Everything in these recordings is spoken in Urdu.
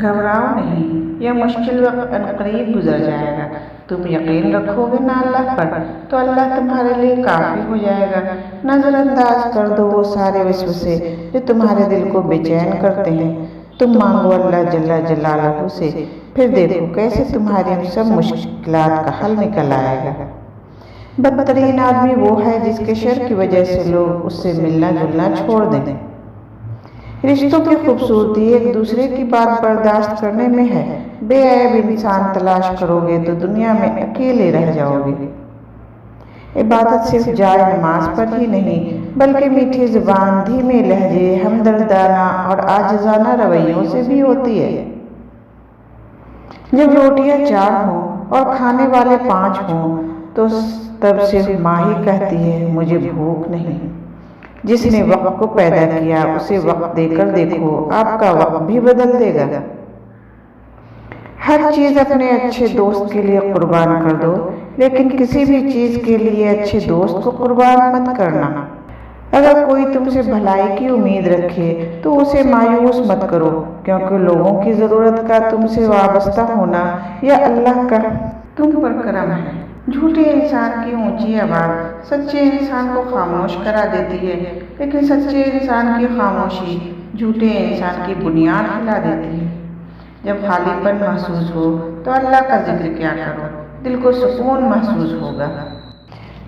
گھبراؤ نہیں، یہ مشکل وقت عنقریب گزر جائے گا۔ تم یقین رکھو گے نا اللہ پر تو اللہ تمہارے لیے کافی ہو جائے گا۔ نظر انداز کر دو وہ سارے وسوسے جو تمہارے دل کو بے چین کرتے ہیں۔ تم مانگو اللہ جل جلالہ سے، پھر دیکھو کیسے تمہاری ان سب مشکلات کا حل نکل آئے گا۔ بدترین آدمی وہ ہے جس کے شر کی وجہ سے لوگ اس سے ملنا جلنا چھوڑ دیں۔ رشتوں کی خوبصورتی ایک دوسرے کی بات برداشت کرنے میں ہے۔ بے عیب انسان تلاش کرو گے تو دنیا میں اکیلے رہ جاؤ گے۔ عبادت صرف جائے نماز پر ہی نہیں بلکہ میٹھی زبان، دھیمے لہجے، ہمدردانہ اور عاجزانہ رویوں سے بھی ہوتی ہے۔ جب روٹیاں 4 ہوں اور کھانے والے 5 ہوں تو تب صرف ماں ہی کہتی ہے مجھے بھوک نہیں۔ جس نے وقت کو پیدا کیا اسے وقت دے کر دیکھو، آپ کا وقت بھی بدل دے گا۔ ہر چیز اپنے اچھے دوست کے لیے قربان کر دو، لیکن کسی بھی چیز کے لیے اچھے دوست کو قربان مت کرنا۔ اگر کوئی تم سے بھلائی کی امید رکھے تو اسے مایوس مت کرو، کیونکہ لوگوں کی ضرورت کا تم سے وابستہ ہونا یا اللہ کا تم پر کرم ہے۔ جھوٹے انسان کی اونچی آواز سچے انسان کو خاموش کرا دیتی ہے، لیکن سچے انسان کی خاموشی جھوٹے انسان کی بنیاد ہلا دیتی ہے۔ جب خالی پن محسوس ہو تو اللہ کا ذکر کیا کرو، دل کو سکون محسوس ہوگا۔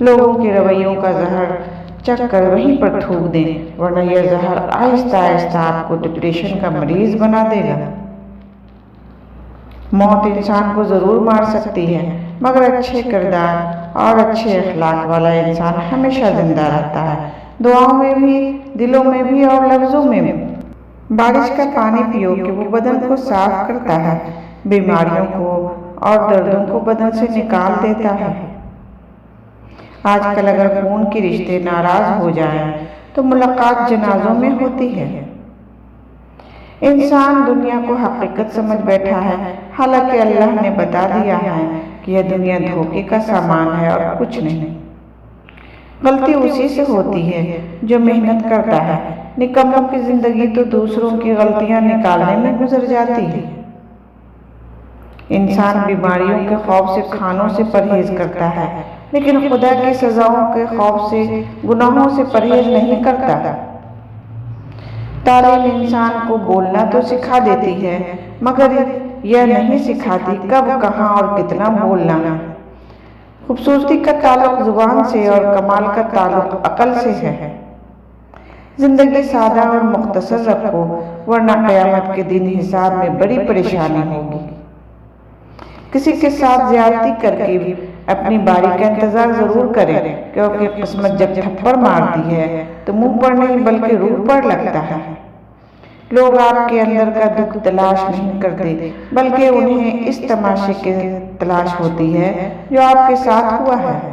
لوگوں کے رویوں کا زہر چکھ کر وہیں پر تھوک دیں، ورنہ یہ زہر آہستہ آہستہ آپ کو ڈپریشن کا مریض بنا دے گا۔ موت انسان کو ضرور مار سکتی ہے، مگر اچھے کردار اور اچھے اخلاق والا انسان ہمیشہ زندہ رہتا ہے، دعاؤں میں بھی، دلوں میں بھی اور لفظوں میں بھی۔ بارش کا پانی پیو کہ وہ بدن کو صاف کرتا ہے، بیماریوں کو اور دردوں کو بدن سے نکال دیتا ہے۔ آج کل اگر خون کے رشتے ناراض ہو جائیں تو ملاقات جنازوں میں ہوتی ہے۔ انسان دنیا کو حقیقت سمجھ بیٹھا ہے، حالانکہ اللہ نے بتا دیا ہے کہ یہ دنیا دھوکے کا سامان ہے اور کچھ نہیں۔ غلطی اسی سے ہوتی ہے جو محنت کرتا ہے، نکموں کی زندگی تو دوسروں کی غلطیاں نکالنے میں گزر جاتی ہے۔ انسان بیماریوں کے خوف سے کھانوں سے پرہیز کرتا ہے، لیکن خدا کی سزاؤں کے خوف سے گناہوں سے پرہیز نہیں کرتا۔ تعلیم انسان کو بولنا تو سکھا دیتی ہے، مگر یہ نہیں سکھاتی کب، کہاں اور کتنا بولنا۔ خوبصورتی کا تعلق زبان سے اور کمال کا تعلق عقل سے ہے۔ زندگی سادہ اور مختصر رکھو، ورنہ قیامت کے دن حساب میں بڑی پریشانی ہوگی۔ کسی کے ساتھ زیادتی کر کے اپنی باری کا انتظار ضرور کریں، کیونکہ قسمت جب تھپڑ مارتی ہے تو منہ پر نہیں بلکہ روح پر لگتا ہے۔ لوگ آپ کے اندر کا دکھ تلاش نہیں کرتے، بلکہ انہیں اس تماشے کی تلاش ہوتی ہے جو آپ کے ساتھ ہوا ہے۔